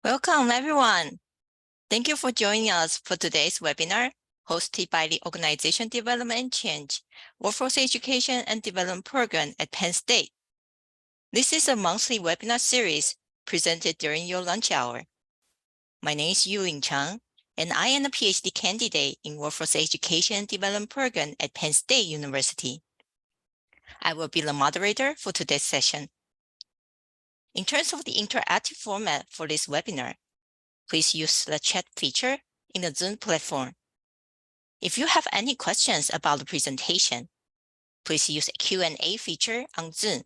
Welcome, everyone. Thank you for joining us for today's webinar, hosted by the Organization Development and Change, Workforce Education and Development Program at Penn State. This is a monthly webinar series presented during your lunch hour. My name is Yuling Chang, and I am a PhD candidate in Workforce Education and Development Program at Penn State University. I will be the moderator for today's session. In terms of the interactive format for this webinar, please use the chat feature in the Zoom platform. If you have any questions about the presentation, please use the Q&A feature on Zoom.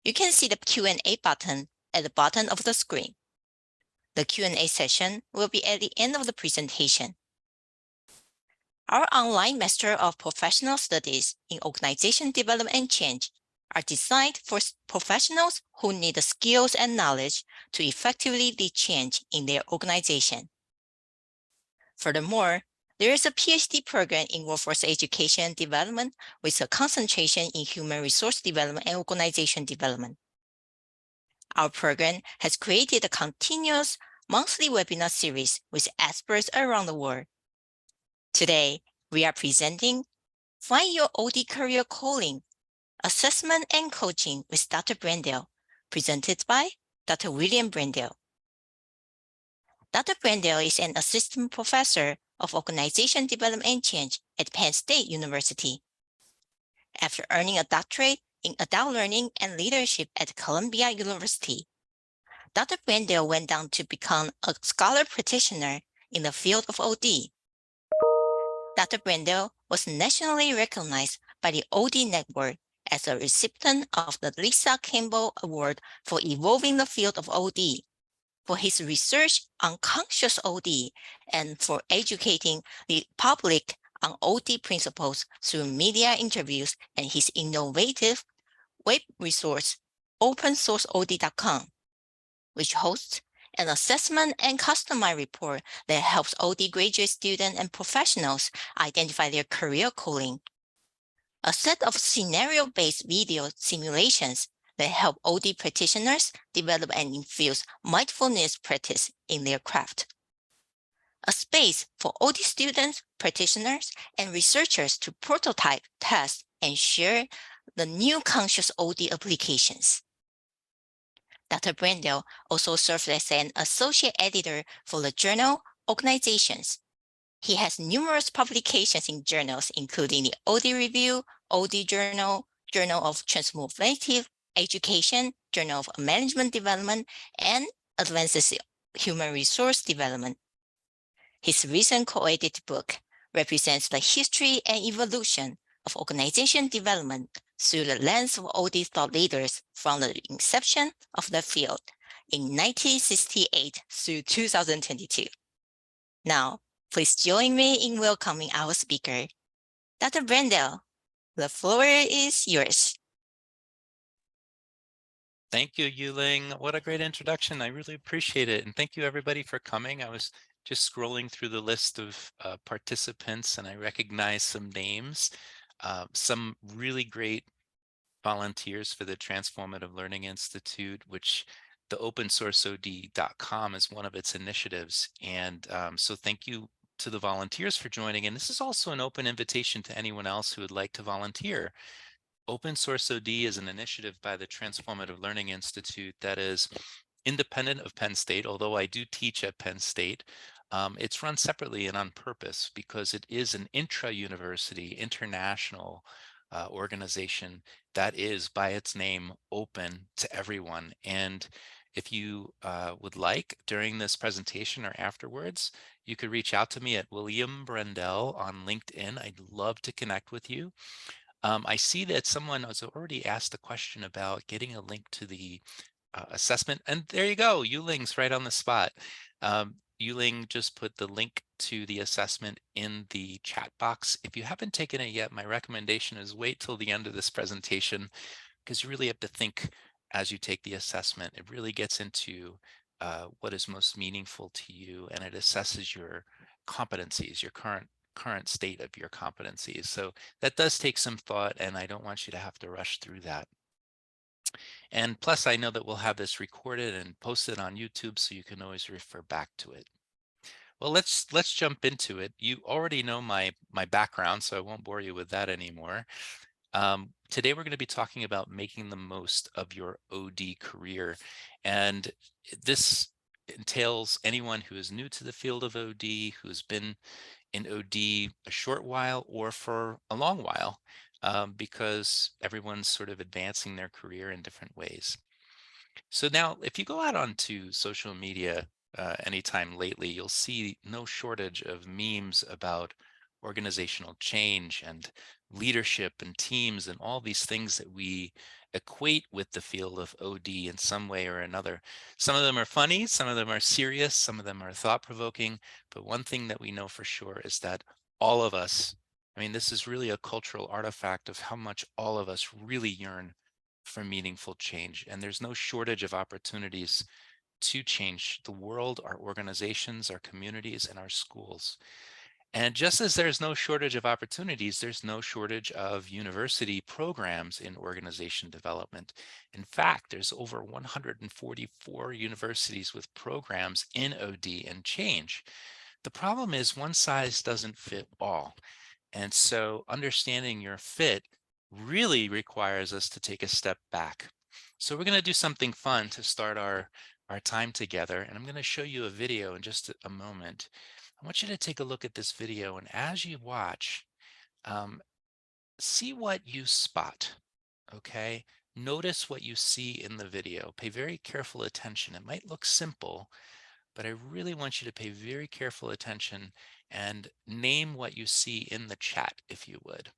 You can see the Q&A button at the bottom of the screen. The Q&A session will be at the end of the presentation. Our online Master of Professional Studies in Organization Development and Change are designed for professionals who need the skills and knowledge to effectively lead change in their organization. Furthermore, there is a PhD program in Workforce Education and Development with a concentration in Human Resource Development and Organization Development. Our program has created a continuous monthly webinar series with experts around the world. Today, we are presenting Find Your OD Career Calling, Assessment and Coaching with Dr. Brendel, presented by Dr. William Brendel. Dr. Brendel is an assistant professor of Organization Development and Change at Penn State University. After earning a doctorate in adult learning and leadership at Columbia University, Dr. Brendel went on to become a scholar practitioner in the field of OD. Dr. Brendel was nationally recognized by the OD Network as a recipient of the Lisa Campbell Award for evolving the field of OD, for his research on conscious OD, and for educating the public on OD principles through media interviews and his innovative web resource, opensourceod.com, which hosts an assessment and customized report that helps OD graduate students and professionals identify their career calling. A set of scenario-based video simulations that help OD practitioners develop and infuse mindfulness practice in their craft. A space for OD students, practitioners, and researchers to prototype, test, and share the new conscious OD applications. Dr. Brendel also serves as an associate editor for the journal Organizations. He has numerous publications in journals, including the OD Review, OD Journal, Journal of Transformative Education, Journal of Management Development, and Advances Human Resource Development. His recent co-edited book represents the history and evolution of organization development through the lens of OD thought leaders from the inception of the field in 1968 through 2022. Now, please join me in welcoming our speaker, Dr. Brendel. The floor is yours. Thank you, Yuling. What a great introduction. I really appreciate it. And thank you, everybody, for coming. I was just scrolling through the list of participants, and I recognized some names, some really great volunteers for the Transformative Learning Institute, which the opensourceod.com is one of its initiatives. And so thank you to the volunteers for joining. And this is also an open invitation to anyone else who would like to volunteer. Open Source OD is an initiative by the Transformative Learning Institute that is independent of Penn State, although I do teach at Penn State. It's run separately and on purpose because it is an intra-university, international organization that is, by its name, open to everyone. And if you would like, during this presentation or afterwards, you could reach out to me at William Brendel on LinkedIn. I'd love to connect with you. I see that someone has already asked a question about getting a link to the assessment. And there you go, Yuling's right on the spot. Yuling just put the link to the assessment in the chat box. If you haven't taken it yet, my recommendation is wait till the end of this presentation, because you really have to think as you take the assessment. It really gets into what is most meaningful to you, and it assesses your competencies, your current state of your competencies. So that does take some thought, and I don't want you to have to rush through that. And plus, I know that we'll have this recorded and posted on YouTube, so you can always refer back to it. Well, let's jump into it. You already know my background, so I won't bore you with that anymore. Today we're going to be talking about making the most of your OD career, and this entails anyone who is new to the field of OD, who's been in OD a short while or for a long while, because everyone's sort of advancing their career in different ways. So now, if you go out onto social media anytime lately, you'll see no shortage of memes about organizational change and leadership and teams and all these things that we equate with the field of OD in some way or another. Some of them are funny, some of them are serious, some of them are thought-provoking, but one thing that we know for sure is that all of us, I mean, this is really a cultural artifact of how much all of us really yearn for meaningful change. And there's no shortage of opportunities to change the world, our organizations, our communities, and our schools. And just as there's no shortage of opportunities, there's no shortage of university programs in organization development. In fact, there's over 144 universities with programs in OD and change. The problem is one size doesn't fit all. And so understanding your fit really requires us to take a step back. So we're going to do something fun to start our time together. And I'm going to show you a video in just a moment. I want you to take a look at this video. And as you watch, see what you spot. Okay. Notice what you see in the video. Pay very careful attention. It might look simple, but I really want you to pay very careful attention and name what you see in the chat, if you would.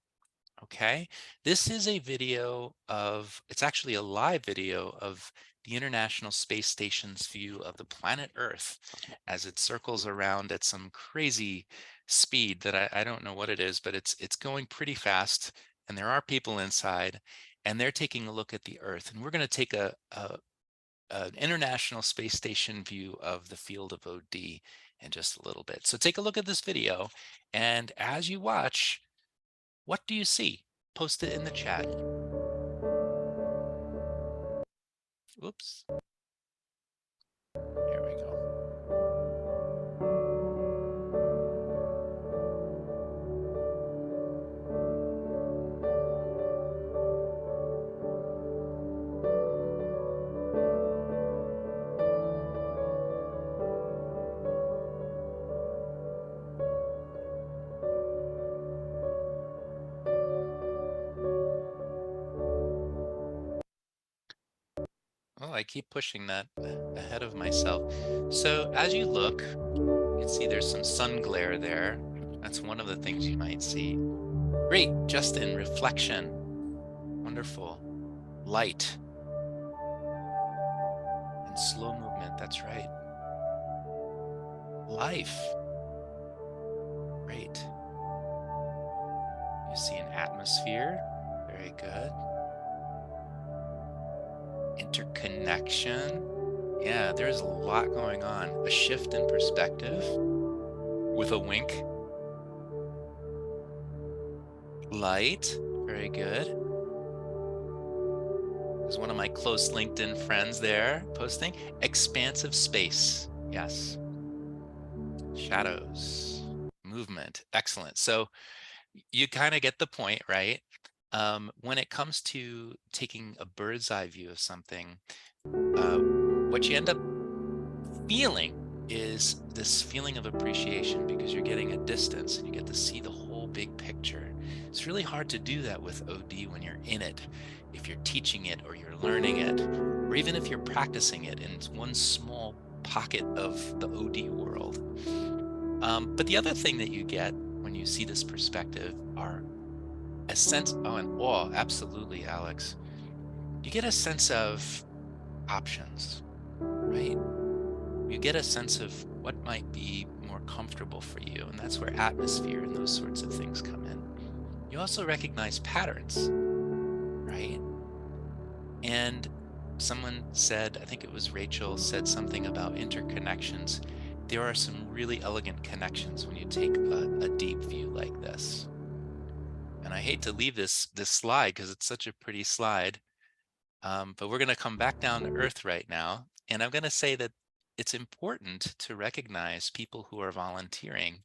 Okay, this is a video of, it's actually a live video of the International Space Station's view of the planet Earth as it circles around at some crazy speed that I don't know what it is, but it's going pretty fast, and there are people inside, and they're taking a look at the Earth. And we're going to take an International Space Station view of the field of OD in just a little bit. So take a look at this video, and as you watch, what do you see? Post it in the chat. Oops. Here we go. Oh, I keep pushing that ahead of myself. So as you look, you can see there's some sun glare there. That's one of the things you might see. Great, Justin, reflection. Wonderful. Light. And slow movement, that's right. Life. Great. You see an atmosphere. Very good. Interconnection. Yeah, there's a lot going on. A shift in perspective with a wink. Light. Very good. There's one of my close LinkedIn friends there posting. Expansive space. Yes. Shadows. Movement. Excellent. So you kind of get the point, right? When it comes to taking a bird's eye view of something, what you end up feeling is this feeling of appreciation because you're getting a distance and you get to see the whole big picture. It's really hard to do that with OD when you're in it, if you're teaching it or you're learning it, or even if you're practicing it in one small pocket of the OD world. But the other thing that you get when you see this perspective are a sense, oh, and awe, absolutely, Alex. You get a sense of options, right? You get a sense of what might be more comfortable for you, and that's where atmosphere and those sorts of things come in. You also recognize patterns, right? And someone said, I think it was Rachel, said something about interconnections. There are some really elegant connections when you take a deep view like this. And I hate to leave this slide because it's such a pretty slide. But we're going to come back down to earth right now. And I'm going to say that it's important to recognize people who are volunteering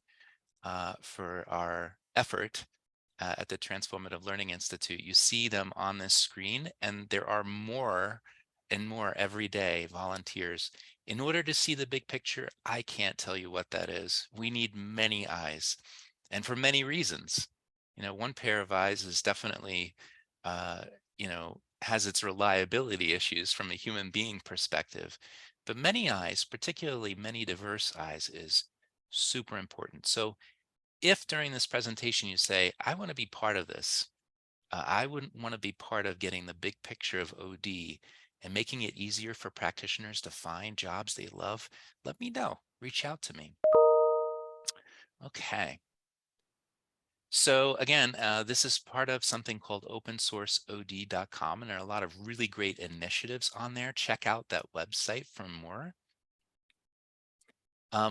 for our effort at the Transformative Learning Institute. You see them on this screen, and there are more and more every day volunteers. In order to see the big picture, I can't tell you what that is. We need many eyes, and for many reasons. One pair of eyes is definitely, uh, has its reliability issues from a human being perspective, but many eyes, particularly many diverse eyes, is super important. So if during this presentation you say, I want to be part of this, I wouldn't want to be part of getting the big picture of OD and making it easier for practitioners to find jobs they love, let me know. Reach out to me. Okay. So again, this is part of something called opensourceod.com, and there are a lot of really great initiatives on there. Check out that website for more.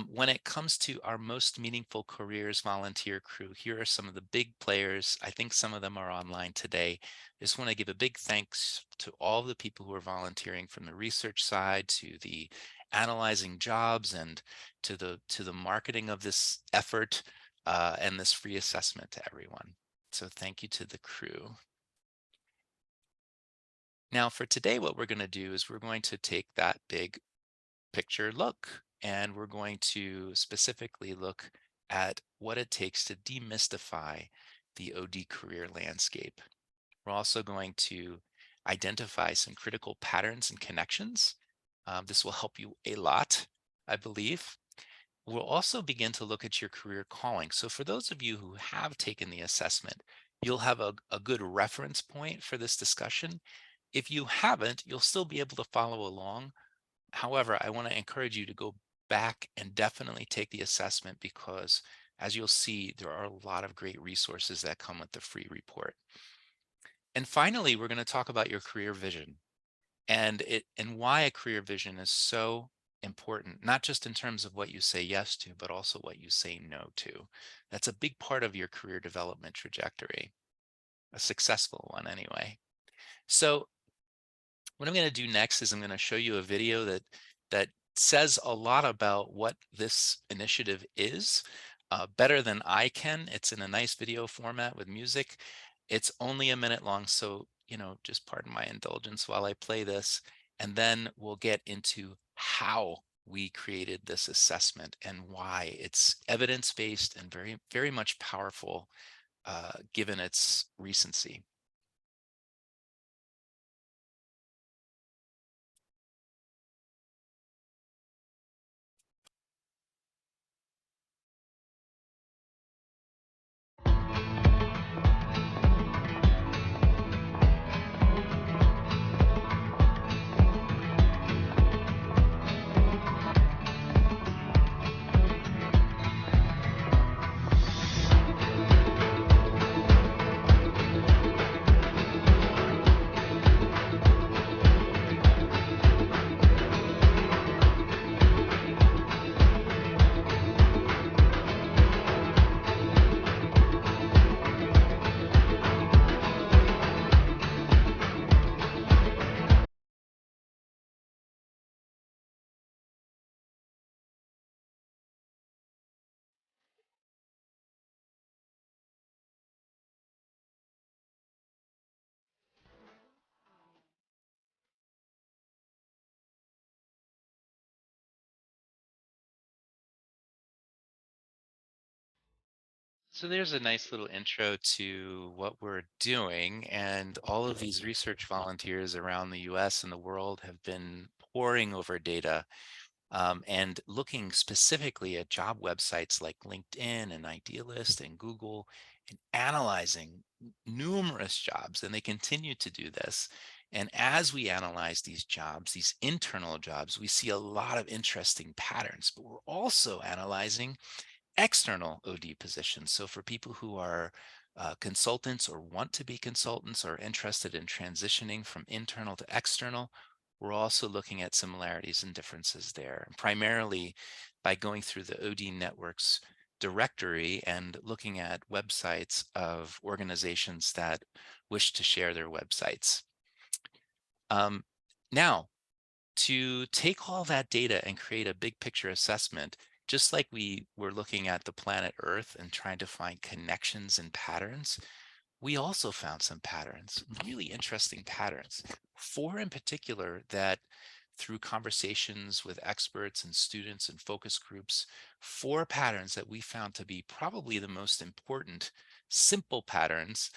When it comes to our most meaningful careers volunteer crew, here are some of the big players. I think some of them are online today. I just want to give a big thanks to all the people who are volunteering, from the research side to the analyzing jobs and to the marketing of this effort and this free assessment to everyone. So thank you to the crew. Now for today, what we're going to do is we're going to take that big picture look, and we're going to specifically look at what it takes to demystify the OD career landscape. We're also going to identify some critical patterns and connections. This will help you a lot, I believe. We'll also begin to look at your career calling. So for those of you who have taken the assessment, you'll have a good reference point for this discussion. If you haven't, you'll still be able to follow along. However, I want to encourage you to go back and definitely take the assessment, because as you'll see, there are a lot of great resources that come with the free report. And finally, we're going to talk about your career vision and why a career vision is so important, not just in terms of what you say yes to, but also what you say no to. That's a big part of your career development trajectory, a successful one anyway. So what I'm going to do next is I'm going to show you a video that says a lot about what this initiative is, better than I can. It's in a nice video format with music. It's only a minute long, so just pardon my indulgence while I play this, and then we'll get into how we created this assessment and why it's evidence-based and very, very much powerful given its recency. So there's a nice little intro to what we're doing, and all of these research volunteers around the US and the world have been poring over data and looking specifically at job websites like LinkedIn and Idealist and Google, and analyzing numerous jobs, and they continue to do this. And as we analyze these jobs, these internal jobs, we see a lot of interesting patterns, but we're also analyzing external OD positions. So for people who are consultants or want to be consultants or interested in transitioning from internal to external, we're also looking at similarities and differences there, primarily by going through the OD network's directory and looking at websites of organizations that wish to share their websites. Now, to take all that data and create a big picture assessment, just like we were looking at the planet Earth and trying to find connections and patterns, we also found some patterns, really interesting patterns. Four in particular that through conversations with experts and students and focus groups, four patterns that we found to be probably the most important, simple patterns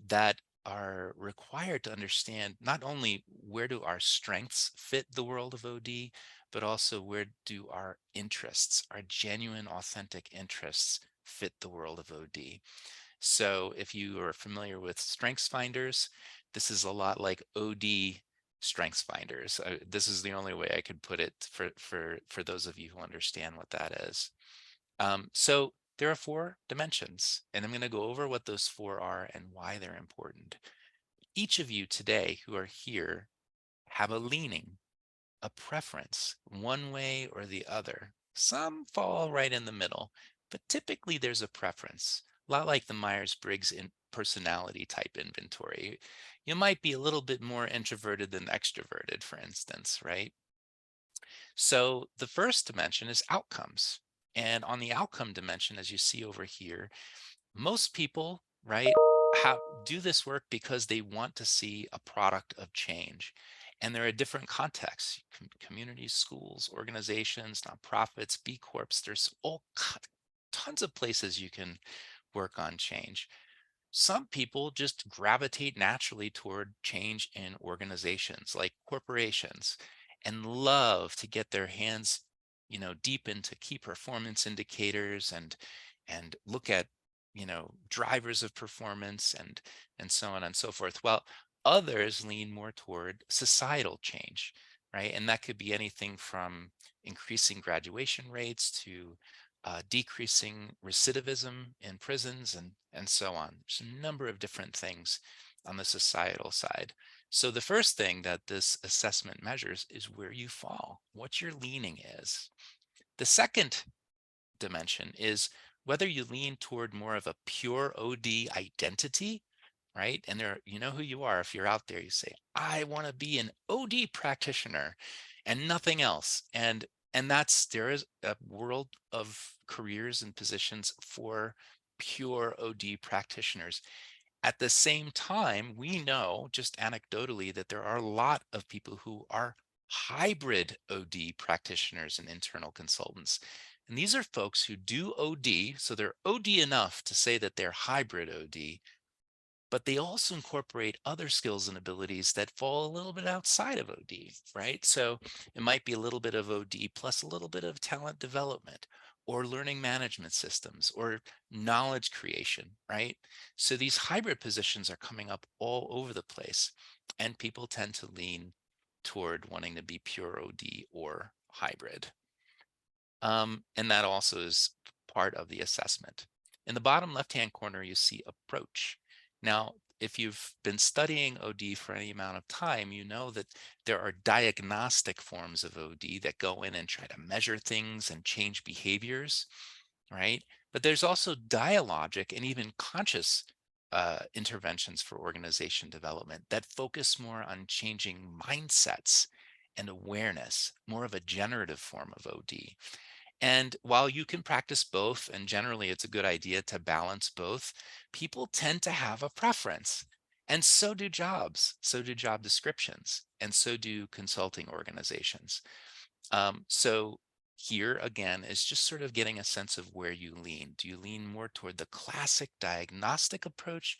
that are required to understand not only where do our strengths fit the world of OD, but also where do our interests, our genuine, authentic interests fit the world of OD. So if you are familiar with strengths finders, this is a lot like OD strengths finders. This is the only way I could put it for those of you who understand what that is. So there are four dimensions, and I'm going to go over what those four are and why they're important. Each of you today who are here have a leaning, a preference, one way or the other. Some fall right in the middle, but typically there's a preference. A lot like the Myers-Briggs in personality type inventory. You might be a little bit more introverted than extroverted, for instance, right? So the first dimension is outcomes. And on the outcome dimension, as you see over here, most people, right, do this work because they want to see a product of change. And there are different contexts, communities, schools, organizations, nonprofits, B Corps. There's tons of places you can work on change. Some people just gravitate naturally toward change in organizations like corporations and love to get their hands, deep into key performance indicators and look at, drivers of performance and so on and so forth. While others lean more toward societal change, right? And that could be anything from increasing graduation rates to decreasing recidivism in prisons and so on. There's a number of different things on the societal side. So the first thing that this assessment measures is where you fall, what your leaning is. The second dimension is whether you lean toward more of a pure OD identity, right? And you know who you are. If you're out there, you say, I want to be an OD practitioner and nothing else. And there is a world of careers and positions for pure OD practitioners. At the same time, we know just anecdotally that there are a lot of people who are hybrid OD practitioners and internal consultants. And these are folks who do OD, so they're OD enough to say that they're hybrid OD, but they also incorporate other skills and abilities that fall a little bit outside of OD, right? So it might be a little bit of OD plus a little bit of talent development or learning management systems or knowledge creation, right? So these hybrid positions are coming up all over the place, and people tend to lean toward wanting to be pure OD or hybrid. And that also is part of the assessment. In the bottom left-hand corner, you see approach. Now, if you've been studying OD for any amount of time, you know that there are diagnostic forms of OD that go in and try to measure things and change behaviors, right? But there's also dialogic and even conscious interventions for organization development that focus more on changing mindsets and awareness, more of a generative form of OD. And while you can practice both, and generally it's a good idea to balance both, people tend to have a preference. And so do jobs, so do job descriptions, and so do consulting organizations. So here again is just sort of getting a sense of where you lean. Do you lean more toward the classic diagnostic approach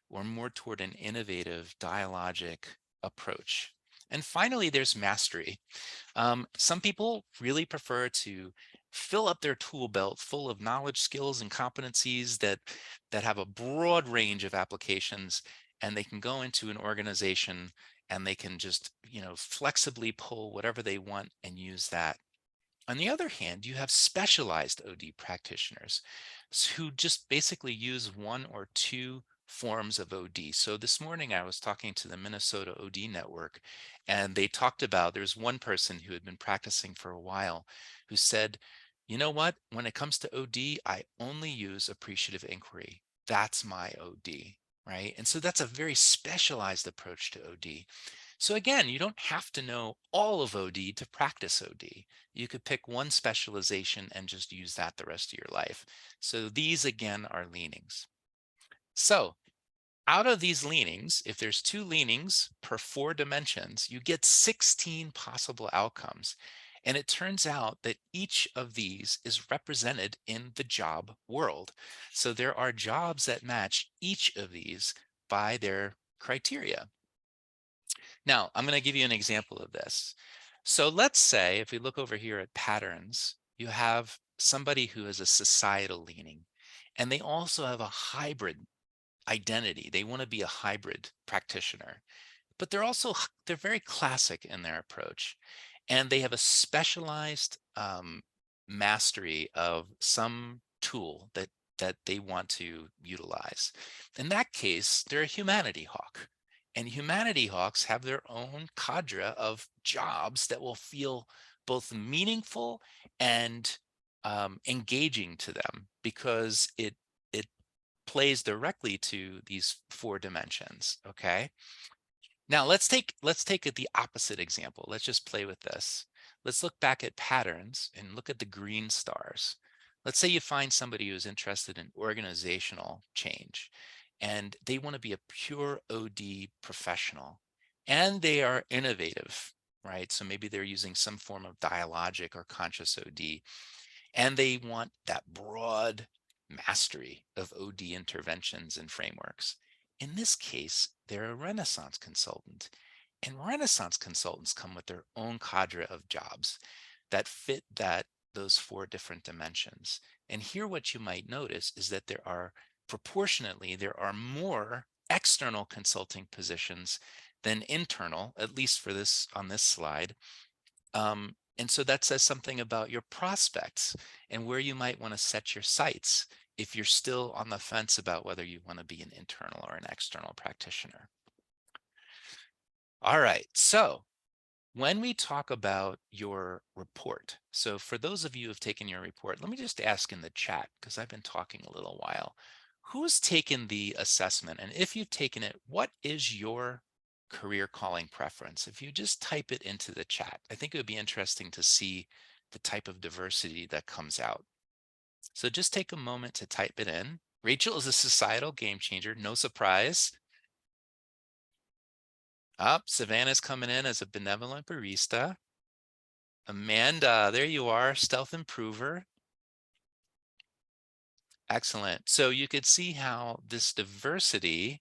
or more toward an innovative dialogic approach? And finally, there's mastery. Some people really prefer to fill up their tool belt full of knowledge, skills, and competencies that have a broad range of applications, and they can go into an organization and they can just, flexibly pull whatever they want and use that. On the other hand, you have specialized OD practitioners who just basically use one or two forms of OD. So this morning I was talking to the Minnesota OD network, and they talked about, there's one person who had been practicing for a while who said, you know what, when it comes to OD, I only use appreciative inquiry. That's my OD, right? And so that's a very specialized approach to OD. So again, you don't have to know all of OD to practice OD. You could pick one specialization and just use that the rest of your life. So these again are leanings. So out of these leanings, if there's 2 leanings per 4 dimensions, you get 16 possible outcomes. And it turns out that each of these is represented in the job world. So there are jobs that match each of these by their criteria. Now, I'm going to give you an example of this. So let's say if we look over here at patterns, you have somebody who has a societal leaning, and they also have a hybrid identity. They want to be a hybrid practitioner, but they're very classic in their approach, and they have a specialized mastery of some tool that they want to utilize. In that case, they're a humanity hawk. And humanity hawks have their own cadre of jobs that will feel both meaningful and engaging to them because it plays directly to these 4 dimensions. Okay. Now let's take it the opposite example. Let's just play with this. Let's look back at patterns and look at the green stars. Let's say you find somebody who's interested in organizational change and they want to be a pure OD professional and they are innovative, right? So maybe they're using some form of dialogic or conscious OD and they want that broad mastery of OD interventions and frameworks. In this case, they're a Renaissance consultant, and Renaissance consultants come with their own cadre of jobs that fit those 4 different dimensions. And here what you might notice is that proportionately there are more external consulting positions than internal, at least for this on this slide. And so that says something about your prospects and where you might want to set your sights if you're still on the fence about whether you want to be an internal or an external practitioner. All right, so when we talk about your report, so for those of you who have taken your report, let me just ask in the chat, because I've been talking a little while, who's taken the assessment? And if you've taken it, what is your career calling preference? If you just type it into the chat, I think it would be interesting to see the type of diversity that comes out. So just take a moment to type it in. Rachel is a societal game changer, no surprise. Savannah's coming in as a benevolent barista. Amanda, there you are, stealth improver. Excellent. So you could see how this diversity,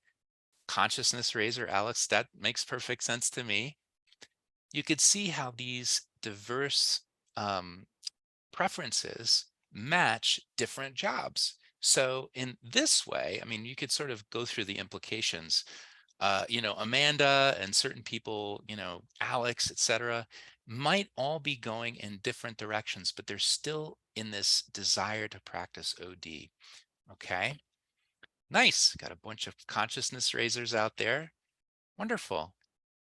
consciousness raiser, Alex, that makes perfect sense to me. You could see how these diverse preferences match different jobs. So in this way, I mean, you could sort of go through the implications. Amanda and certain people, Alex, etc., might all be going in different directions, but they're still in this desire to practice OD. Okay, nice. Got a bunch of consciousness raisers out there. Wonderful.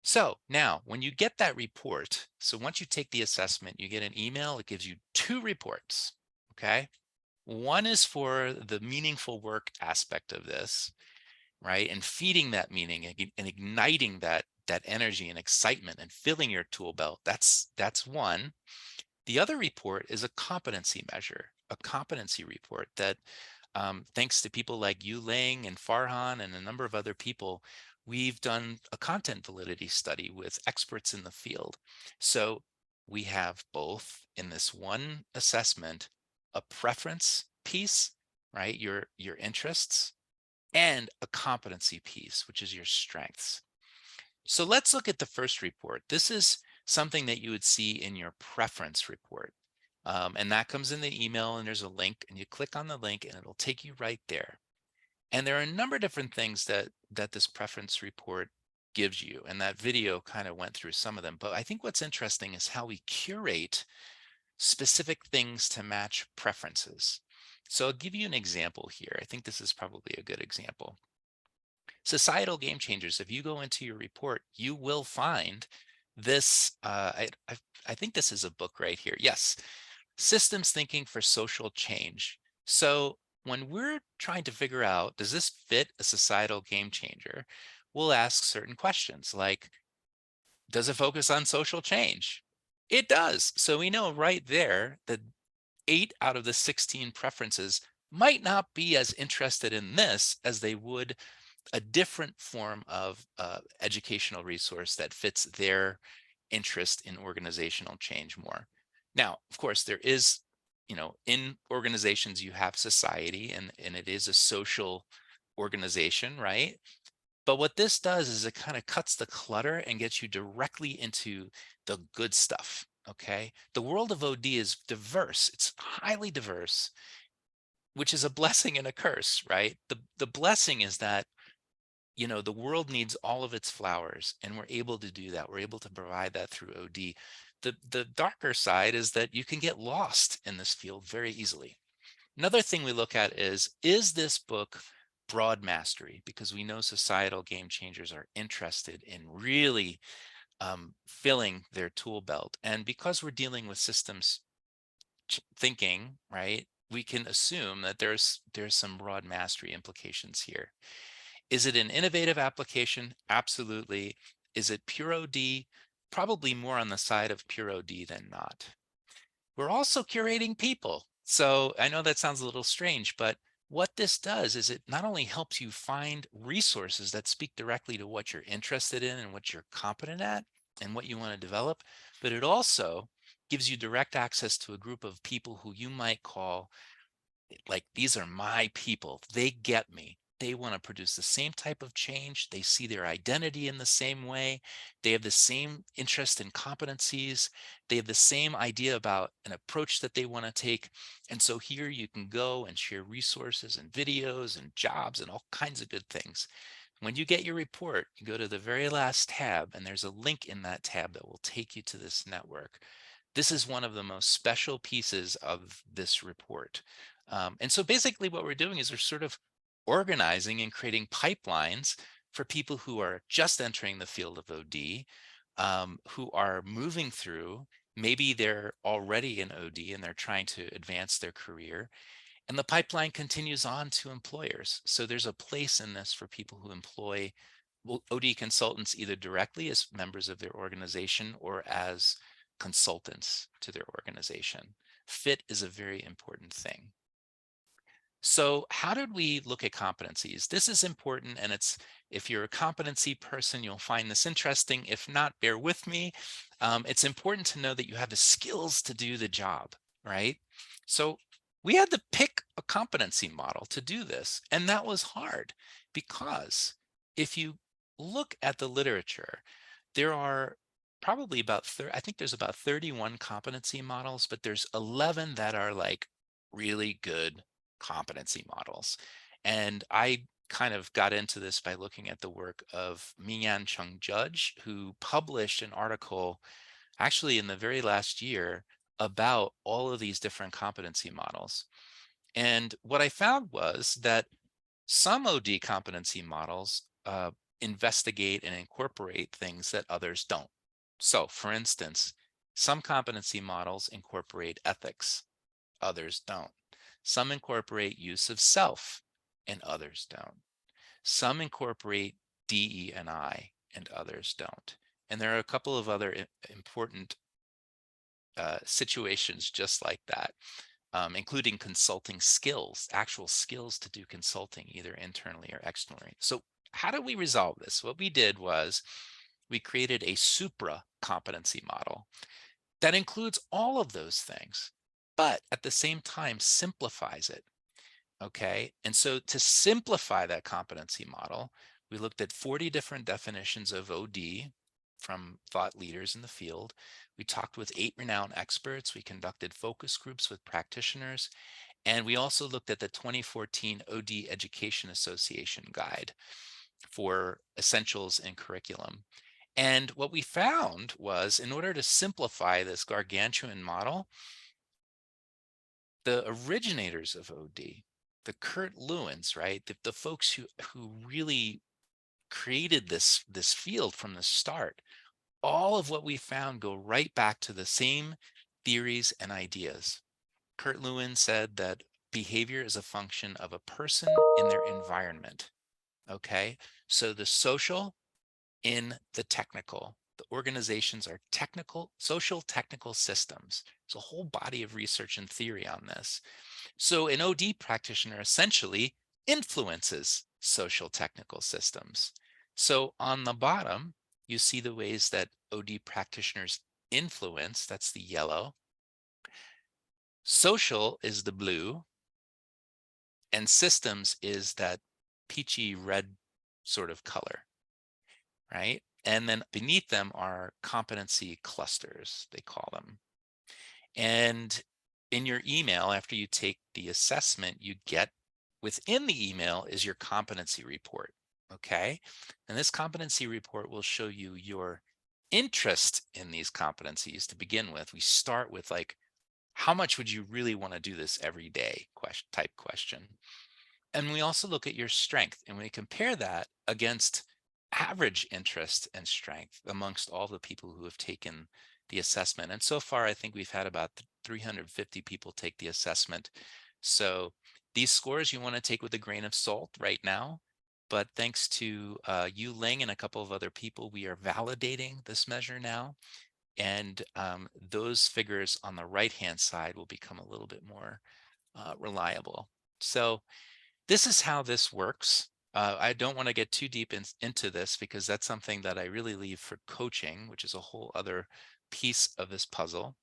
So now when you get that report, so once you take the assessment, you get an email, it gives you 2 reports. Okay. One is for the meaningful work aspect of this, right? And feeding that meaning and igniting that energy and excitement and filling your tool belt. That's one. The other report is a competency measure, a competency report that thanks to people like Yu Ling and Farhan and a number of other people, we've done a content validity study with experts in the field. So we have both in this one assessment, a preference piece, right? Your interests, and a competency piece, which is your strengths. So let's look at the first report. This is something that you would see in your preference report. And that comes in the email and there's a link and you click on the link and it'll take you right there. And there are a number of different things that this preference report gives you. And that video kind of went through some of them. But I think what's interesting is how we curate specific things to match preferences. So I'll give you an example here. I think this is probably a good example. Societal game changers, if you go into your report, you will find this, I think this is a book right here. Yes, Systems Thinking for Social Change. So when we're trying to figure out, does this fit a societal game changer? We'll ask certain questions like, Does it focus on social change? It does. So we know right there that 8 out of the 16 preferences might not be as interested in this as they would a different form of educational resource that fits their interest in organizational change more. Now, of course, there is, in organizations, you have society, and it is a social organization, right? But what this does is it kind of cuts the clutter and gets you directly into the good stuff. Okay. The world of OD is diverse, it's highly diverse, which is a blessing and a curse, right? The blessing is that the world needs all of its flowers, and we're able to do that. We're able to provide that through OD. The darker side is that you can get lost in this field very easily. Another thing we look at is this book broad mastery? Because we know societal game changers are interested in really filling their tool belt. And because we're dealing with systems thinking, right, we can assume that there's some broad mastery implications here. Is it an innovative application? Absolutely. Is it pure OD? Probably more on the side of pure OD than not. We're also curating people. So I know that sounds a little strange, but what this does is it not only helps you find resources that speak directly to what you're interested in and what you're competent at and what you want to develop, but it also gives you direct access to a group of people who you might call, like, these are my people. They get me. They want to produce the same type of change. They see their identity in the same way. They have the same interest in competencies. They have the same idea about an approach that they want to take. And so here you can go and share resources and videos and jobs and all kinds of good things. When you get your report, you go to the very last tab, and there's a link in that tab that will take you to this network. This is one of the most special pieces of this report. And so basically what we're doing is we're sort of organizing and creating pipelines for people who are just entering the field of OD, who are moving through, maybe they're already in OD and they're trying to advance their career. And the pipeline continues on to employers. So there's a place in this for people who employ OD consultants either directly as members of their organization or as consultants to their organization. Fit is a very important thing. So how did we look at competencies? This is important, and if you're a competency person, you'll find this interesting. If not, bear with me. It's important to know that you have the skills to do the job, right? So we had to pick a competency model to do this, and that was hard because if you look at the literature, there are probably I think there's about 31 competency models, but there's 11 that are like really good competency models. And I kind of got into this by looking at the work of Minyan Chung Judge, who published an article actually in the very last year about all of these different competency models. And what I found was that some OD competency models investigate and incorporate things that others don't. So, for instance, some competency models incorporate ethics, others don't. Some incorporate use of self, and others don't. Some incorporate DE&I, and others don't. And there are a couple of other important situations just like that, including consulting skills, actual skills to do consulting, either internally or externally. So how did we resolve this? What we did was we created a supra competency model that includes all of those things, but at the same time simplifies it. Okay. And so to simplify that competency model, we looked at 40 different definitions of OD from thought leaders in the field. We talked with 8 renowned experts. We conducted focus groups with practitioners. And we also looked at the 2014 OD Education Association guide for essentials in curriculum. And what we found was, in order to simplify this gargantuan model, the originators of OD, the Kurt Lewins, right, the folks who really created this field from the start, all of what we found go right back to the same theories and ideas. Kurt Lewin said that behavior is a function of a person in their environment. Okay, so the social in the technical, The organizations are social technical systems. There's a whole body of research and theory on this. So an OD practitioner essentially influences social technical systems. So on the bottom, you see the ways that OD practitioners influence, that's the yellow. Social is the blue, and systems is that peachy red sort of color, right? And then beneath them are competency clusters, they call them. And in your email, after you take the assessment, you get within the email is your competency report. Okay. And this competency report will show you your interest in these competencies to begin with. We start with like, how much would you really want to do this every day type question. And we also look at your strength and we compare that against average interest and strength amongst all the people who have taken the assessment. And so far, I think we've had about 350 people take the assessment. So these scores you want to take with a grain of salt right now. But thanks to Yu Ling and a couple of other people, we are validating this measure now. And those figures on the right-hand side will become a little bit more reliable. So this is how this works. I don't want to get too deep into this because that's something that I really leave for coaching, which is a whole other piece of this puzzle.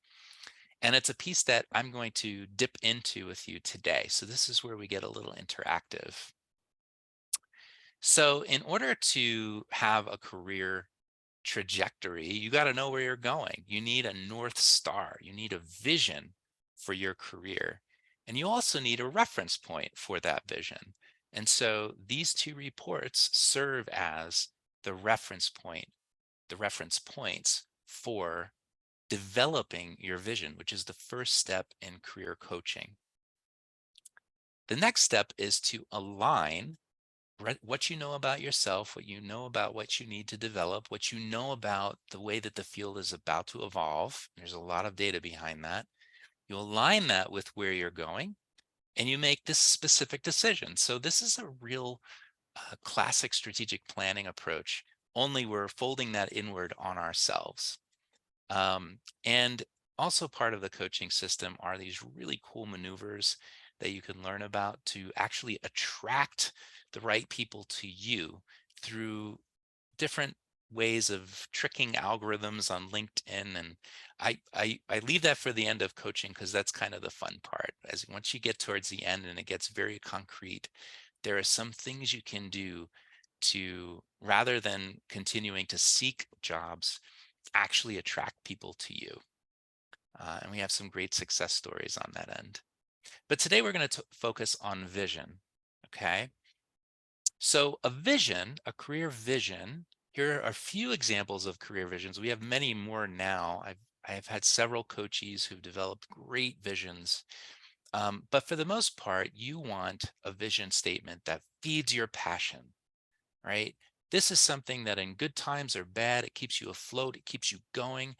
And it's a piece that I'm going to dip into with you today. So this is where we get a little interactive. So in order to have a career trajectory, you got to know where you're going. You need a North Star. You need a vision for your career. And you also need a reference point for that vision. And so these two reports serve as the reference points for developing your vision, which is the first step in career coaching. The next step is to align what you know about yourself, what you know about what you need to develop, what you know about the way that the field is about to evolve. There's a lot of data behind that. You align that with where you're going and you make this specific decision. So this is a real classic strategic planning approach, only we're folding that inward on ourselves. And also part of the coaching system are these really cool maneuvers that you can learn about to actually attract the right people to you through different ways of tricking algorithms on LinkedIn. And I leave that for the end of coaching because that's kind of the fun part. As once you get towards the end and it gets very concrete, there are some things you can do to, rather than continuing to seek jobs, actually attract people to you. And we have some great success stories on that end. But today we're going to focus on vision, okay? So a vision, a career vision, here are a few examples of career visions. We have many more now. I have had several coachees who've developed great visions. But for the most part, you want a vision statement that feeds your passion, right? This is something that in good times or bad, it keeps you afloat, it keeps you going.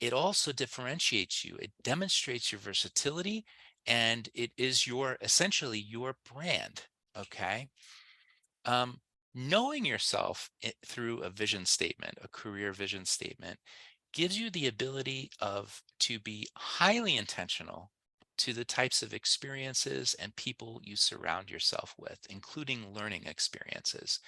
It also differentiates you. It demonstrates your versatility, and it is essentially your brand, okay? Knowing yourself through a vision statement, a career vision statement, gives you the ability to be highly intentional to the types of experiences and people you surround yourself with, including learning experiences.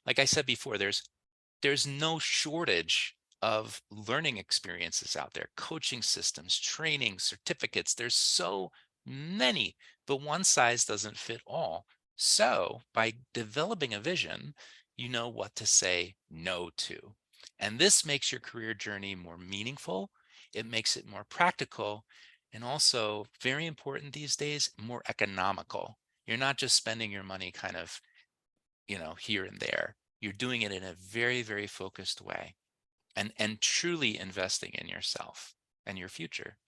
Like I said before, there's no shortage of learning experiences out there, coaching systems, training, certificates. There's so many, but one size doesn't fit all. So by developing a vision, you know what to say no to. And this makes your career journey more meaningful. It makes it more practical. And also, very important these days, more economical. You're not just spending your money kind of, here and there. You're doing it in a very, very focused way and truly investing in yourself and your future.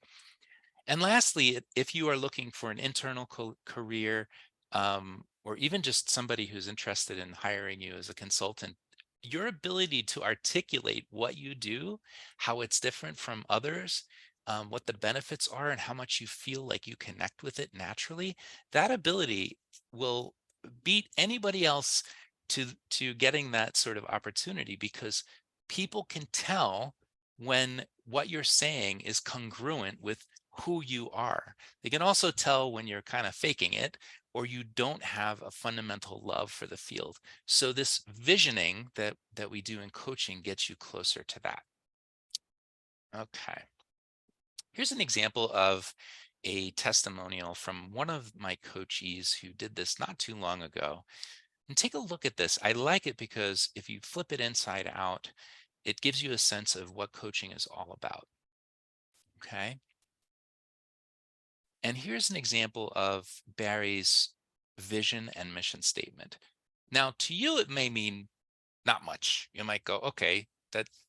And lastly, if you are looking for an internal career, or even just somebody who's interested in hiring you as a consultant, your ability to articulate what you do, how it's different from others, what the benefits are, and how much you feel like you connect with it naturally, that ability will beat anybody else to getting that sort of opportunity, because People can tell when what you're saying is congruent with who you are. They can also tell when you're kind of faking it or you don't have a fundamental love for the field. So this visioning that we do in coaching gets you closer to that. Okay. Here's an example of a testimonial from one of my coachees who did this not too long ago. And take a look at this. I like it because if you flip it inside out, it gives you a sense of what coaching is all about. Okay. And here's an example of Barry's vision and mission statement. Now, to you, it may mean not much. You might go, okay, that's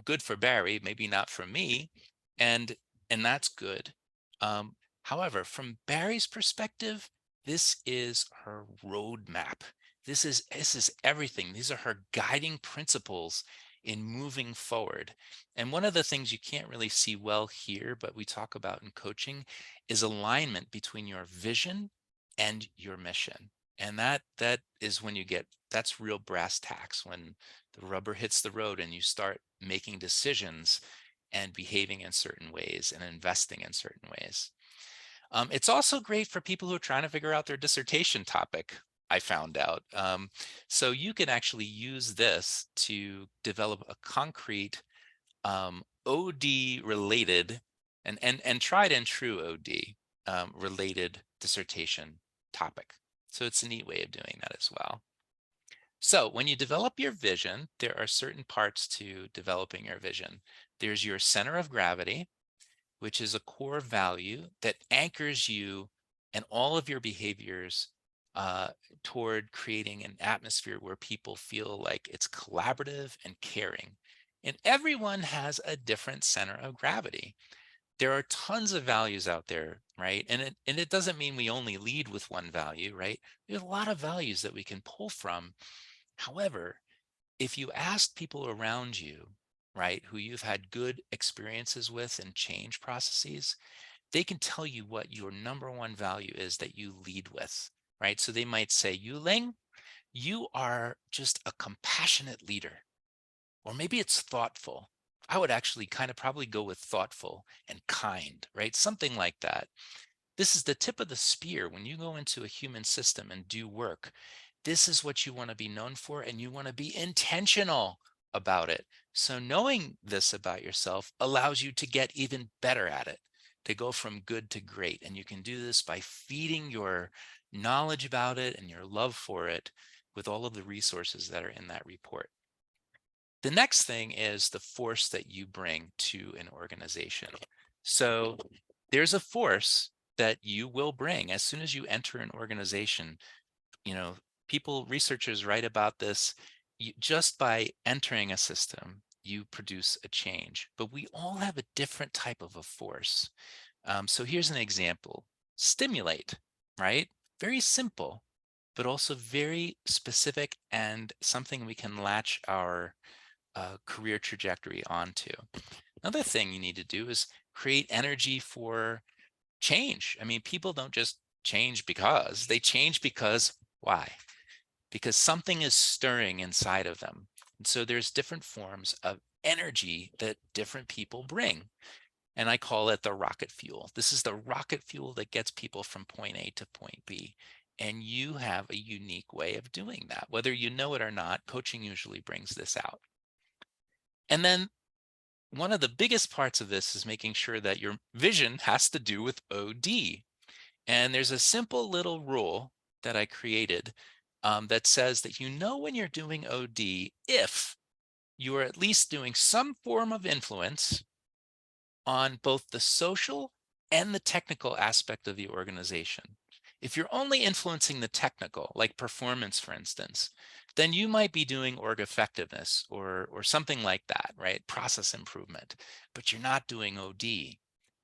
good for Barry, maybe not for me. And that's good. However, from Barry's perspective, this is her roadmap. This is everything. These are her guiding principles in moving forward. And one of the things you can't really see well here, but we talk about in coaching, is alignment between your vision and your mission. And that is when you get, that's real brass tacks, when the rubber hits the road and you start making decisions and behaving in certain ways and investing in certain ways. It's also great for people who are trying to figure out their dissertation topic, I found out. So you can actually use this to develop a concrete OD related and tried and true OD related dissertation topic. So it's a neat way of doing that as well. So when you develop your vision, there are certain parts to developing your vision. There's your center of gravity, which is a core value that anchors you and all of your behaviors toward creating an atmosphere where people feel like it's collaborative and caring. And everyone has a different center of gravity. There are tons of values out there, right? And it doesn't mean we only lead with one value, right? There's a lot of values that we can pull from. However, if you ask people around you, right, who you've had good experiences with in change processes, they can tell you what your number one value is that you lead with, right? So they might say, Yuling, you are just a compassionate leader. Or maybe it's thoughtful. I would actually kind of probably go with thoughtful and kind, right? Something like that. This is the tip of the spear when you go into a human system and do work. This is what you want to be known for, and you want to be intentional about it. So knowing this about yourself allows you to get even better at it, to go from good to great. And you can do this by feeding your knowledge about it and your love for it with all of the resources that are in that report. The next thing is the force that you bring to an organization. So there's a force that you will bring as soon as you enter an organization. You know, researchers write about this. Just by entering a system, you produce a change, but we all have a different type of a force. So here's an example. Stimulate, right? Very simple, but also very specific and something we can latch our career trajectory onto. Another thing you need to do is create energy for change. I mean, people don't just change because, they change because why? Because something is stirring inside of them. And so there's different forms of energy that different people bring. And I call it the rocket fuel. This is the rocket fuel that gets people from point A to point B. And you have a unique way of doing that. Whether you know it or not, coaching usually brings this out. And then one of the biggest parts of this is making sure that your vision has to do with OD. And there's a simple little rule that I created that says that you know when you're doing OD if you are at least doing some form of influence on both the social and the technical aspect of the organization. If you're only influencing the technical, like performance, for instance, then you might be doing org effectiveness or something like that, right? Process improvement, but you're not doing OD.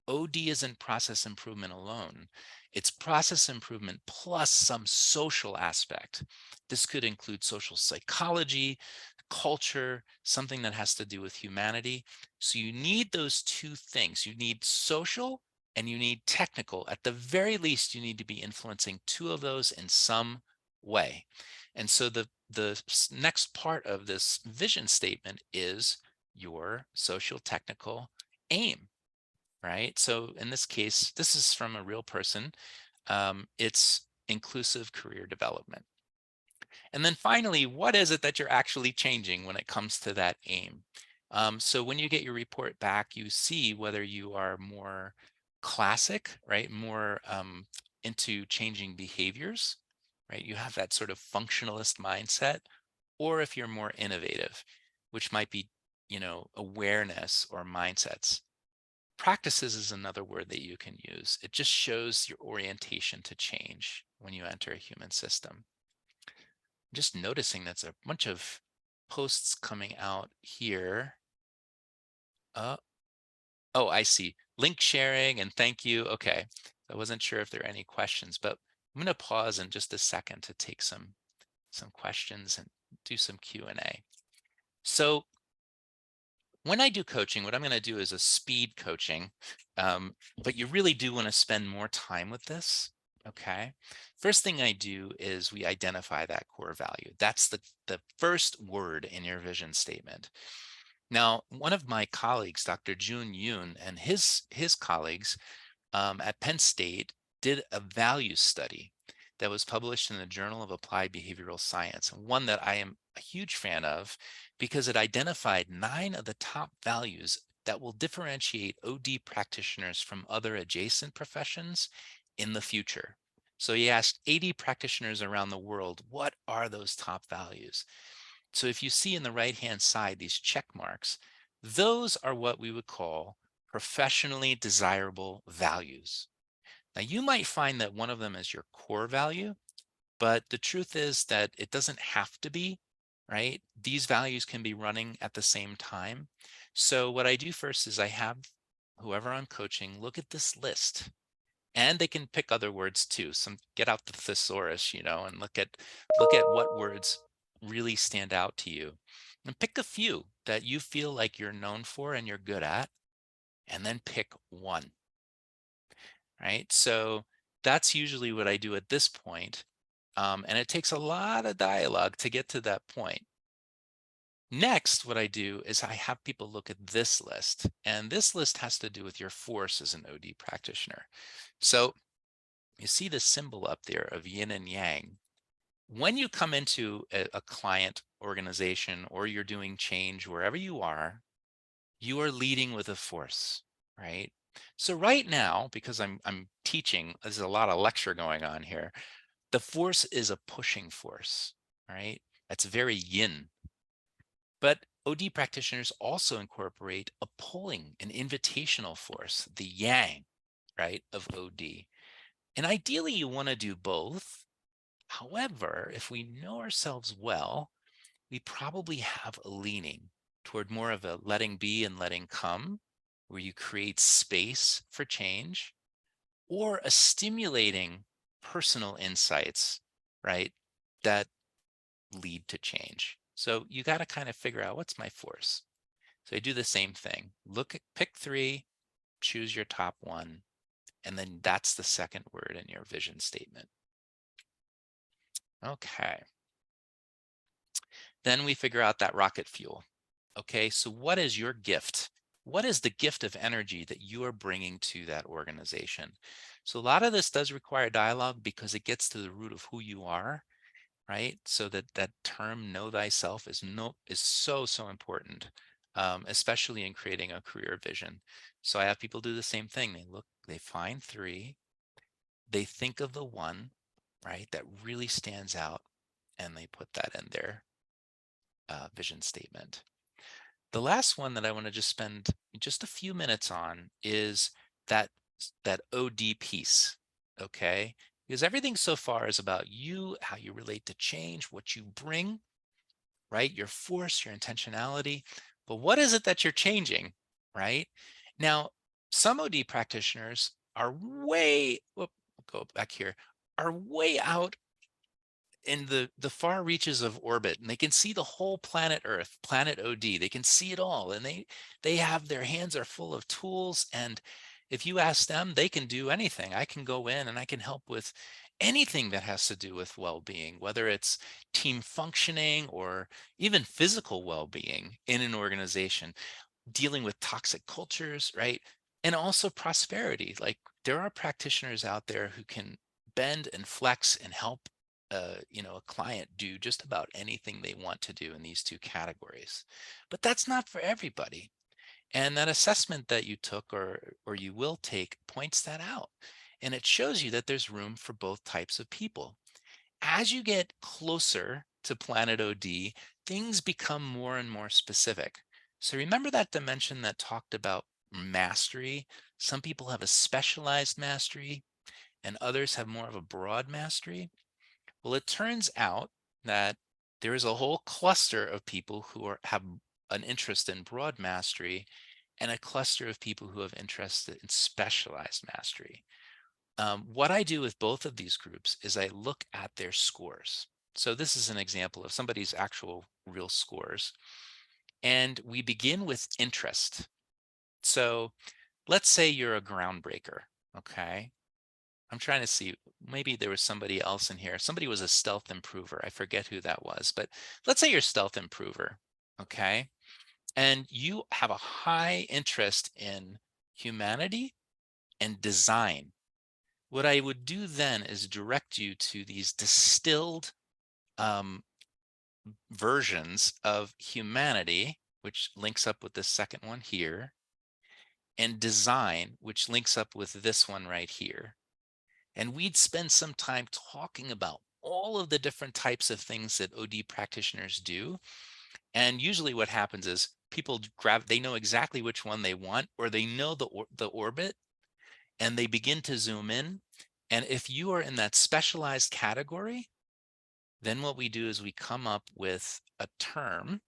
OD isn't process improvement alone. It's process improvement plus some social aspect. This could include social psychology, culture, something that has to do with humanity. So you need those two things. You need social and you need technical. At the very least, you need to be influencing two of those in some way. And so the next part of this vision statement is your social technical aim, right? So in this case, this is from a real person. It's inclusive career development. And then finally, what is it that you're actually changing when it comes to that aim? So when you get your report back, you see whether you are more classic, right? More into changing behaviors, right? You have that sort of functionalist mindset, or if you're more innovative, which might be, awareness or mindsets. Practices is another word that you can use. It just shows your orientation to change when you enter a human system. Just noticing that's a bunch of posts coming out here. Oh, I see. Link sharing and thank you. Okay. I wasn't sure if there are any questions, but I'm going to pause in just a second to take some questions and do some Q&A. So when I do coaching, what I'm going to do is a speed coaching, but you really do want to spend more time with this. Okay. First thing I do is we identify that core value. That's the first word in your vision statement. Now, one of my colleagues, Dr. Jun Yoon, and his colleagues at Penn State did a value study that was published in the Journal of Applied Behavioral Science, and one that I am a huge fan of because it identified 9 of the top values that will differentiate OD practitioners from other adjacent professions in the future. So he asked 80 practitioners around the world, what are those top values? So if you see in the right-hand side, these check marks, those are what we would call professionally desirable values. Now, you might find that one of them is your core value, but the truth is that it doesn't have to be, right? These values can be running at the same time. So what I do first is I have whoever I'm coaching look at this list, and they can pick other words too. Get out the thesaurus, and look at what words really stand out to you, and pick a few that you feel like you're known for and you're good at, and then pick one. Right? So that's usually what I do at this point. And it takes a lot of dialogue to get to that point. Next, what I do is I have people look at this list, and this list has to do with your force as an OD practitioner. So you see the symbol up there of yin and yang. When you come into a client organization or you're doing change wherever you are leading with a force, right? So right now, because I'm teaching, there's a lot of lecture going on here. The force is a pushing force, right? That's very yin. But OD practitioners also incorporate a pulling, an invitational force, the yang, right, of OD. And ideally, you want to do both. However, if we know ourselves well, we probably have a leaning toward more of a letting be and letting come, where you create space for change, or a stimulating personal insights, right, that lead to change. So you got to kind of figure out, what's my force? So I do the same thing. Pick 3, choose your top one, and then that's the second word in your vision statement. Okay. Then we figure out that rocket fuel. Okay, so what is your gift? What is the gift of energy that you are bringing to that organization? So a lot of this does require dialogue because it gets to the root of who you are, right? So that term "know thyself" is so important, especially in creating a career vision. So I have people do the same thing. They find 3, they think of the one, right, that really stands out, and they put that in their vision statement. The last one that I want to just spend just a few minutes on is that OD piece, okay? Because everything so far is about you, how you relate to change, what you bring, right? Your force, your intentionality. But what is it that you're changing, right? Now, some OD practitioners are go back here, are way out in the far reaches of orbit, and they can see the whole planet Earth, planet OD. They can see it all, and they have, their hands are full of tools, and if you ask them, they can do anything. I can go in and I can help with anything that has to do with well-being, whether it's team functioning or even physical well-being in an organization, dealing with toxic cultures, right? And also prosperity. Like there are practitioners out there who can bend and flex and help a client do just about anything they want to do in these two categories. But that's not for everybody. And that assessment that you took or you will take points that out. And it shows you that there's room for both types of people. As you get closer to Planet OD, things become more and more specific. So remember that dimension that talked about mastery? Some people have a specialized mastery and others have more of a broad mastery. Well, it turns out that there is a whole cluster of people who have an interest in broad mastery and a cluster of people who have interest in specialized mastery. What I do with both of these groups is I look at their scores. So this is an example of somebody's actual real scores. And we begin with interest. So let's say you're a groundbreaker, okay? I'm trying to see, maybe there was somebody else in here. Somebody was a stealth improver. I forget who that was, but let's say you're stealth improver, okay? And you have a high interest in humanity and design. What I would do then is direct you to these distilled um, versions of humanity, which links up with the second one here, and design, which links up with this one right here. And we'd spend some time talking about all of the different types of things that OD practitioners do. And usually what happens is people they know exactly which one they want, or they know the orbit, and they begin to zoom in. And if you are in that specialized category, then what we do is we come up with a term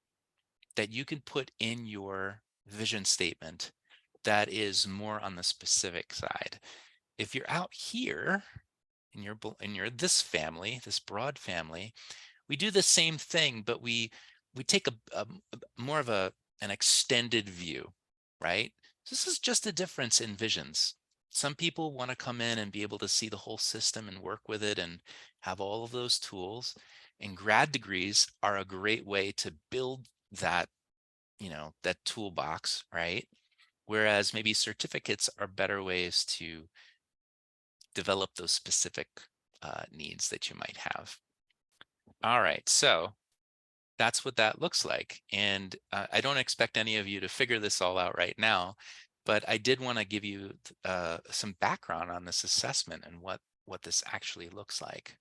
that you can put in your vision statement that is more on the specific side. If you're out here in your this family, this broad family, we do the same thing, but we take a more of an extended view, right? This is just a difference in visions. Some people want to come in and be able to see the whole system and work with it and have all of those tools. And grad degrees are a great way to build that, that toolbox, right? Whereas maybe certificates are better ways to develop those specific needs that you might have. All right, so that's what that looks like. And I don't expect any of you to figure this all out right now, but I did want to give you some background on this assessment and what this actually looks like.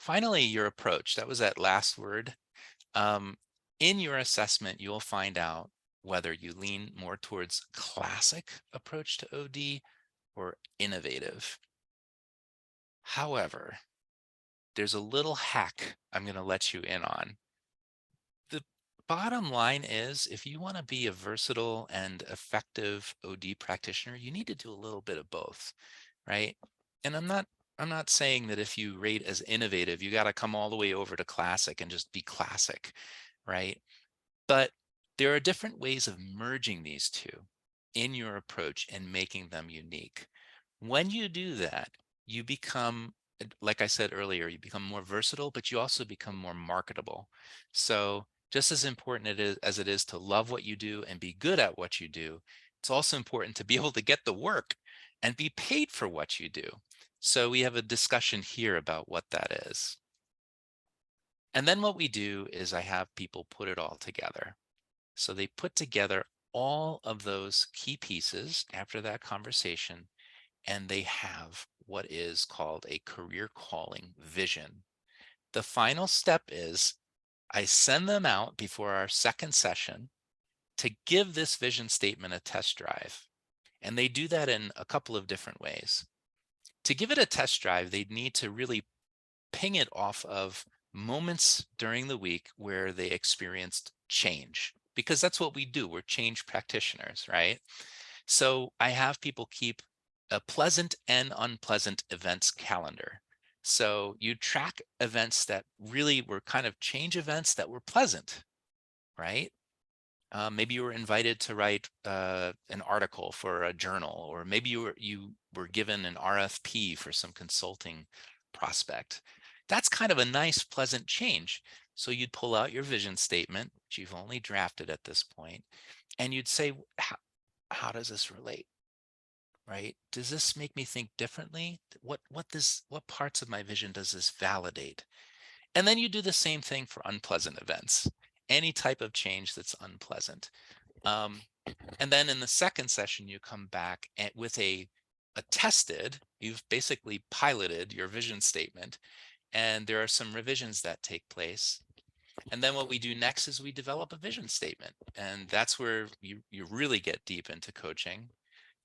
Finally, your approach. That was that last word. In your assessment, you'll find out whether you lean more towards classic approach to OD or innovative. However, there's a little hack I'm going to let you in on. The bottom line is, if you want to be a versatile and effective OD practitioner, you need to do a little bit of both, right? And I'm not saying that if you rate as innovative, you got to come all the way over to classic and just be classic, right? But there are different ways of merging these two in your approach and making them unique. When you do that, you become, like I said earlier, you become more versatile, but you also become more marketable. So just as important as it is to love what you do and be good at what you do, it's also important to be able to get the work and be paid for what you do. So we have a discussion here about what that is. And then what we do is I have people put it all together. So they put together all of those key pieces after that conversation, and they have what is called a career calling vision. The final step is I send them out before our second session to give this vision statement a test drive. And they do that in a couple of different ways. To give it a test drive, they need to really ping it off of moments during the week where they experienced change, because that's what we do. We're change practitioners, right? So I have people keep a pleasant and unpleasant events calendar. So you track events that really were kind of change events that were pleasant, right? Maybe you were invited to write an article for a journal, or maybe you were given an RFP for some consulting prospect. That's kind of a nice, pleasant change. So you'd pull out your vision statement, which you've only drafted at this point, and you'd say, how does this relate? Right? Does this make me think differently? What parts of my vision does this validate? And then you do the same thing for unpleasant events, any type of change that's unpleasant. Um, and then in the second session, you come back with a tested, you've basically piloted your vision statement, and there are some revisions that take place. And then what we do next is we develop a vision statement. And that's where you really get deep into coaching.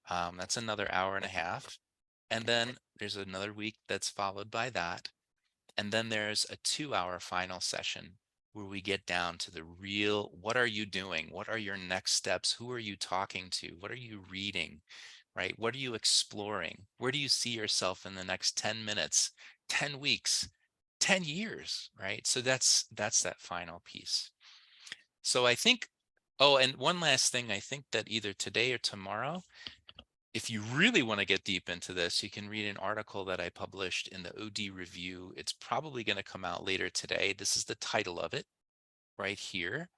That's another hour and a half. And then there's another week that's followed by that. And then there's a 2-hour final session where we get down to the real, what are you doing? What are your next steps? Who are you talking to? What are you reading, right? What are you exploring? Where do you see yourself in the next 10 minutes, 10 weeks, 10 years, right? So that's that final piece. So I think, oh, and one last thing, I think that either today or tomorrow, if you really want to get deep into this, you can read an article that I published in the OD Review. It's probably going to come out later today. This is the title of it right here.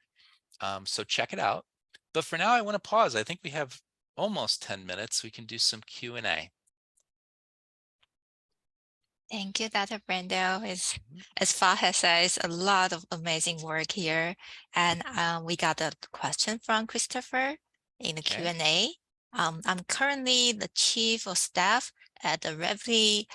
So check it out. But for now, I want to pause. I think we have almost 10 minutes. We can do some Q&A. Thank you, Dr. Brendel. Mhm. As far as says, a lot of amazing work here. And we got a question from Christopher in the Okay. Q&A. I'm currently the chief of staff at a rapidly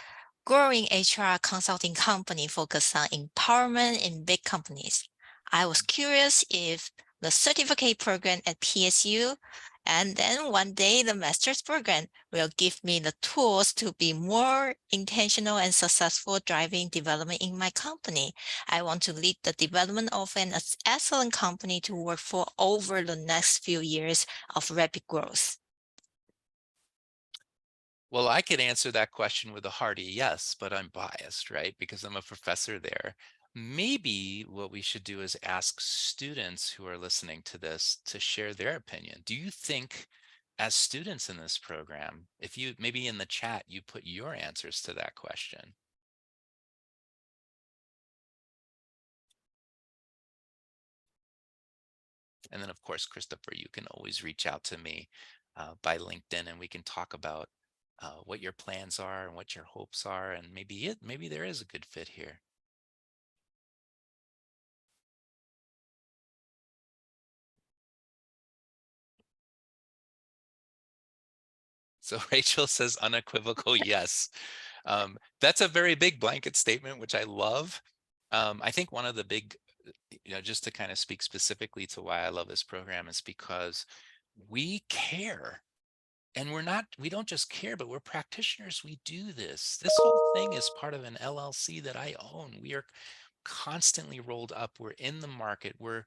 growing HR consulting company focused on empowerment in big companies. I was curious if the certificate program at PSU and then one day the master's program will give me the tools to be more intentional and successful driving development in my company. I want to lead the development of an excellent company to work for over the next few years of rapid growth. Well, I could answer that question with a hearty yes, but I'm biased, right? Because I'm a professor there. Maybe what we should do is ask students who are listening to this to share their opinion. Do you think, as students in this program, if you maybe in the chat, you put your answers to that question? And then, of course, Christopher, you can always reach out to me by LinkedIn, and we can talk about what your plans are and what your hopes are, and maybe there is a good fit here. So Rachel says unequivocal yes. That's a very big blanket statement, which I love. I think one of the big, just to kind of speak specifically to why I love this program is because we care. And we don't just care, but we're practitioners. We do this. This whole thing is part of an LLC that I own. We are constantly rolled up. We're in the market. We're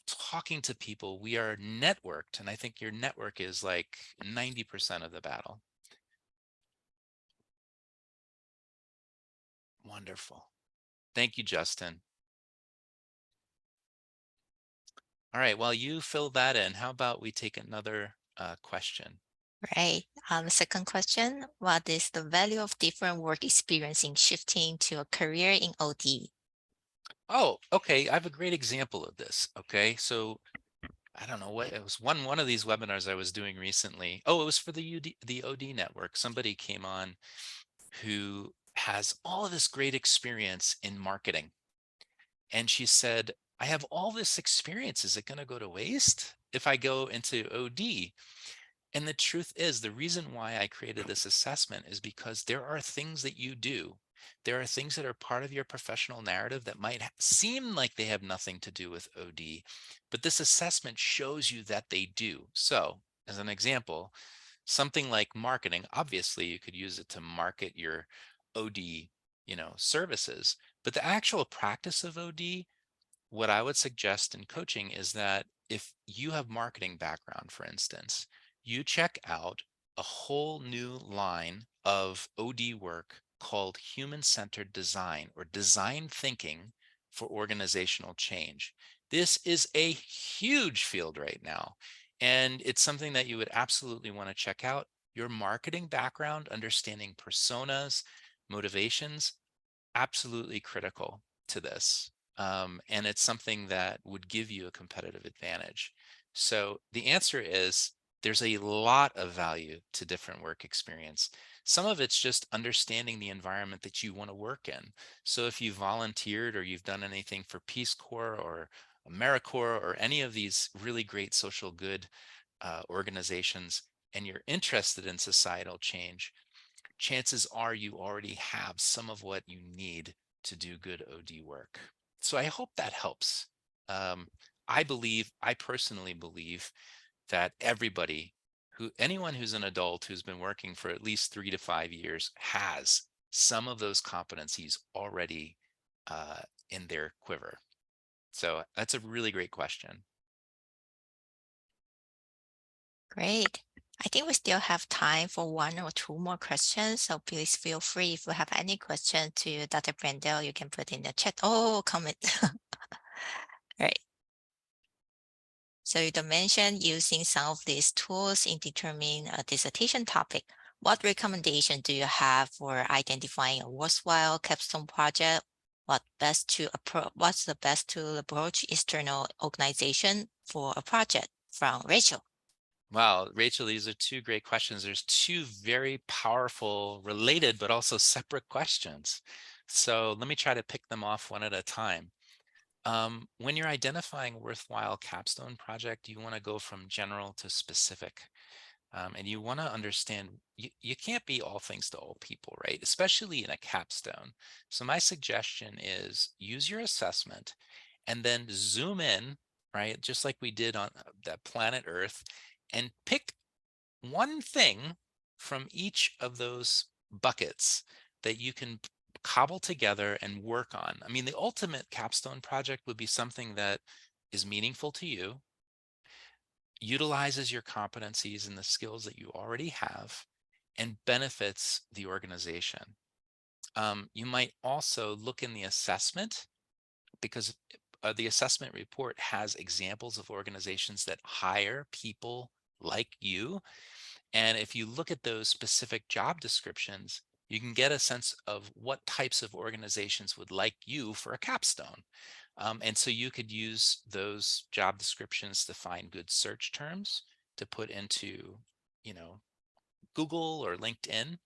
talking to people. We are networked. And I think your network is like 90% of the battle. Wonderful. Thank you, Justin. All right, while you fill that in, how about we take another question? Right. Second question, what is the value of different work experience in shifting to a career in OD? Oh, okay. I have a great example of this. Okay, so I don't know what it was. One of these webinars I was doing recently. Oh, it was for the OD network. Somebody came on who has all of this great experience in marketing, and she said, "I have all this experience. Is it going to go to waste if I go into OD?" And the truth is, the reason why I created this assessment is because there are things that you do. There are things that are part of your professional narrative that might seem like they have nothing to do with OD, but this assessment shows you that they do. So, as an example, something like marketing, obviously you could use it to market your OD, services, but the actual practice of OD, what I would suggest in coaching is that if you have marketing background, for instance, you check out a whole new line of OD work called human-centered design or design thinking for organizational change. This is a huge field right now, and it's something that you would absolutely want to check out. Your marketing background, understanding personas, motivations, absolutely critical to this. And it's something that would give you a competitive advantage. So the answer is there's a lot of value to different work experience. Some of it's just understanding the environment that you want to work in. So if you volunteered or you've done anything for Peace Corps or AmeriCorps or any of these really great social good organizations, and you're interested in societal change, chances are you already have some of what you need to do good OD work. So I hope that helps. I personally believe that anyone who's an adult who's been working for at least 3 to 5 years has some of those competencies already in their quiver. So that's a really great question. Great. I think we still have time for 1 or 2 more questions. So please feel free if you have any question to Dr. Brendel, you can put in the chat. Oh, comment. Right. So you mentioned using some of these tools in determining a dissertation topic. What recommendation do you have for identifying a worthwhile capstone project? What's the best to approach external organization for a project? From Rachel. Wow, Rachel, these are 2 great questions. There's 2 very powerful, related, but also separate questions. So let me try to pick them off one at a time. When you're identifying a worthwhile capstone project, you want to go from general to specific. And you want to understand you can't be all things to all people, right? Especially in a capstone. So my suggestion is use your assessment and then zoom in, right? Just like we did on that planet Earth, and pick one thing from each of those buckets that you can cobble together and work on. I mean, the ultimate capstone project would be something that is meaningful to you, utilizes your competencies and the skills that you already have, and benefits the organization. You might also look in the assessment, because the assessment report has examples of organizations that hire people like you. And if you look at those specific job descriptions, you can get a sense of what types of organizations would like you for a capstone. And so you could use those job descriptions to find good search terms to put into, Google or LinkedIn.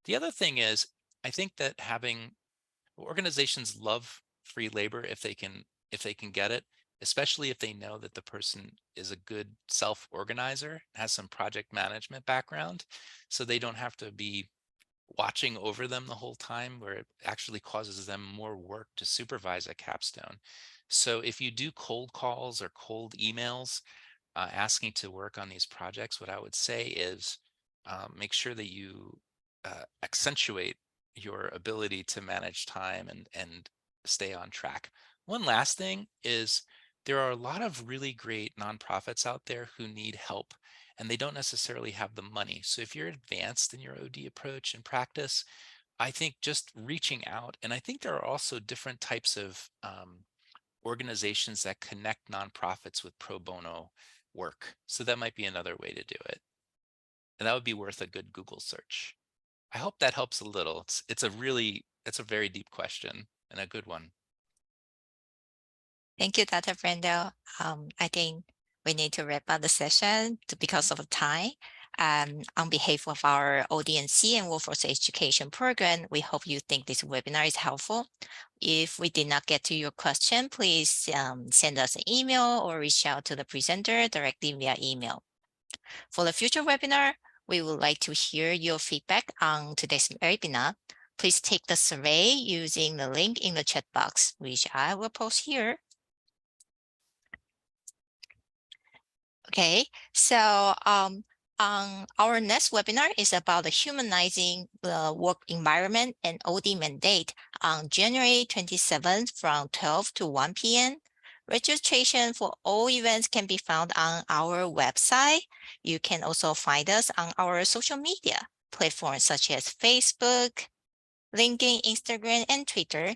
The other thing is, I think that having organizations love free labor if they can get it, especially if they know that the person is a good self-organizer, has some project management background, so they don't have to be watching over them the whole time, where it actually causes them more work to supervise a capstone. So if you do cold calls or cold emails asking to work on these projects, what I would say is make sure that you accentuate your ability to manage time and stay on track. One last thing is there are a lot of really great nonprofits out there who need help, and they don't necessarily have the money. So if you're advanced in your OD approach and practice, I think just reaching out, and I think there are also different types of organizations that connect nonprofits with pro bono work. So that might be another way to do it. And that would be worth a good Google search. I hope that helps a little. It's a very deep question and a good one. Thank you, Dr. Brendel. I think we need to wrap up the session because of time. On behalf of our OD&C and Workforce Education program, we hope you think this webinar is helpful. If we did not get to your question, please send us an email or reach out to the presenter directly via email. For the future webinar, we would like to hear your feedback on today's webinar. Please take the survey using the link in the chat box, which I will post here. Okay, so our next webinar is about the humanizing the work environment and OD mandate on January 27th from 12 to 1 p.m. Registration for all events can be found on our website. You can also find us on our social media platforms such as Facebook, LinkedIn, Instagram, and Twitter.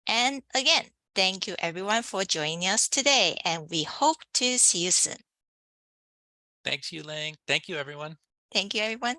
And again, Thank you everyone for joining us today, and we hope to see you soon. Thanks, Yuling. Thank you, everyone. Thank you, everyone.